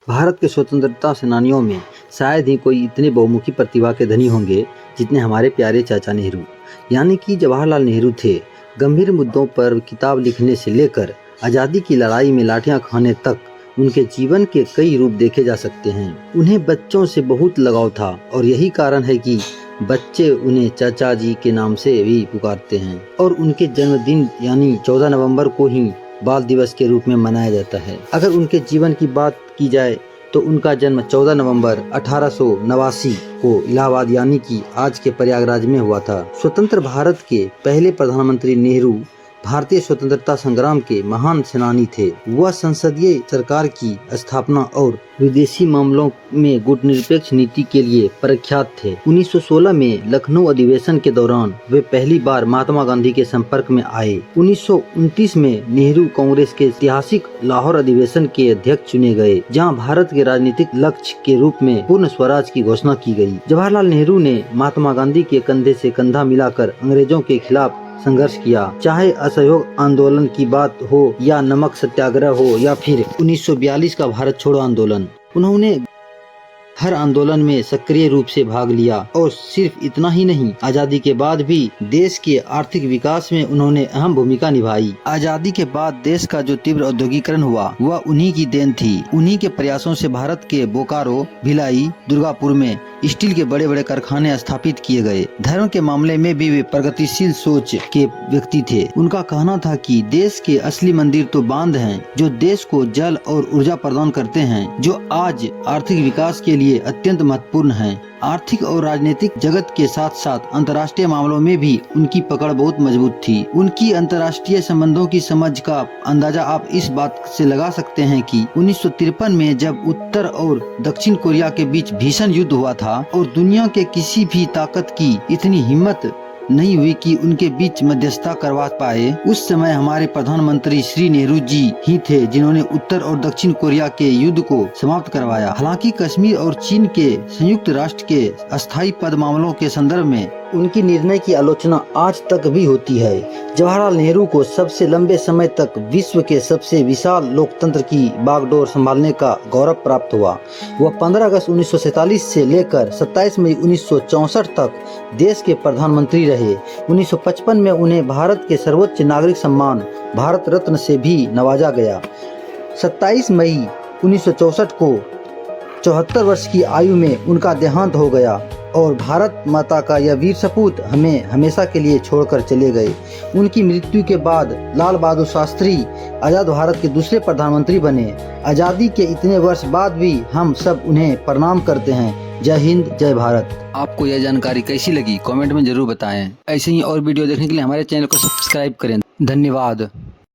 भारत के स्वतंत्रता सेनानियों में शायद ही कोई इतने बहुमुखी प्रतिभा के धनी होंगे जितने हमारे प्यारे चाचा नेहरू यानी कि जवाहरलाल नेहरू थे। गंभीर मुद्दों पर किताब लिखने से लेकर आज़ादी की लड़ाई में लाठियां खाने तक उनके जीवन के कई रूप देखे जा सकते हैं। उन्हें बच्चों से बहुत लगाव था और यही कारण है कि बच्चे उन्हें चाचा जी के नाम से भी पुकारते हैं और उनके जन्मदिन यानी 14 नवंबर को ही बाल दिवस के रूप में मनाया जाता है। अगर उनके जीवन की बात की जाए तो उनका जन्म 14 नवंबर 1889 को इलाहाबाद यानी कि आज के प्रयागराज में हुआ था। स्वतंत्र भारत के पहले प्रधानमंत्री नेहरू भारतीय स्वतंत्रता संग्राम के महान सेनानी थे। वह संसदीय सरकार की स्थापना और विदेशी मामलों में गुटनिरपेक्ष नीति के लिए प्रख्यात थे। 1916 में लखनऊ अधिवेशन के दौरान वे पहली बार महात्मा गांधी के संपर्क में आए। 1929 में नेहरू कांग्रेस के ऐतिहासिक लाहौर अधिवेशन के अध्यक्ष चुने गए, जहां भारत के राजनीतिक लक्ष्य के रूप में पूर्ण स्वराज की घोषणा की गई। जवाहरलाल नेहरू ने महात्मा गांधी के कंधे से कंधा मिलाकर अंग्रेजों के खिलाफ संघर्ष किया, चाहे असहयोग आंदोलन की बात हो या नमक सत्याग्रह हो या फिर 1942 का भारत छोड़ो आंदोलन। उन्होंने हर आंदोलन में सक्रिय रूप से भाग लिया और सिर्फ इतना ही नहीं, आजादी के बाद भी देश के आर्थिक विकास में उन्होंने अहम भूमिका निभाई। आजादी के बाद देश का जो तीव्र औद्योगिकरण हुआ वह उन्हीं की देन थी। उन्हीं के प्रयासों से भारत के बोकारो, भिलाई, दुर्गापुर में स्टील के बड़े बड़े कारखाने स्थापित किए गए। धर्म के मामले में भी वे प्रगतिशील सोच के व्यक्ति थे। उनका कहना था कि देश के असली मंदिर तो बांध हैं, जो देश को जल और ऊर्जा प्रदान करते हैं, जो आज आर्थिक विकास के लिए अत्यंत महत्वपूर्ण है। आर्थिक और राजनीतिक जगत के साथ साथ अंतर्राष्ट्रीय मामलों में भी उनकी पकड़ बहुत मजबूत थी। उनकी अंतर्राष्ट्रीय संबंधों की समझ का अंदाजा आप इस बात से लगा सकते हैं कि 1953 में जब उत्तर और दक्षिण कोरिया के बीच भीषण युद्ध हुआ था और दुनिया के किसी भी ताकत की इतनी हिम्मत नहीं हुई कि उनके बीच मध्यस्थता करवा पाए, उस समय हमारे प्रधानमंत्री श्री नेहरू जी ही थे जिन्होंने उत्तर और दक्षिण कोरिया के युद्ध को समाप्त करवाया। हालांकि कश्मीर और चीन के संयुक्त राष्ट्र के अस्थायी पद मामलों के संदर्भ में उनकी निर्णय की आलोचना आज तक भी होती है। जवाहरलाल नेहरू को सबसे लंबे समय तक विश्व के सबसे विशाल लोकतंत्र की बागडोर संभालने का गौरव प्राप्त हुआ। वह 15 अगस्त 1947 से लेकर 27 मई 1964 तक देश के प्रधानमंत्री रहे। 1955 में उन्हें भारत के सर्वोच्च नागरिक सम्मान भारत रत्न से भी नवाजा गया। 27 मई 1964 को 74 वर्ष की आयु में उनका देहांत हो गया और भारत माता का यह वीर सपूत हमें हमेशा के लिए छोड़कर चले गए। उनकी मृत्यु के बाद लाल बहादुर शास्त्री आज़ाद भारत के दूसरे प्रधानमंत्री बने। आज़ादी के इतने वर्ष बाद भी हम सब उन्हें प्रणाम करते हैं। जय हिंद, जय भारत। आपको यह जानकारी कैसी लगी कमेंट में जरूर बताएं। ऐसे ही और वीडियो देखने के लिए हमारे चैनल को सब्सक्राइब करें। धन्यवाद।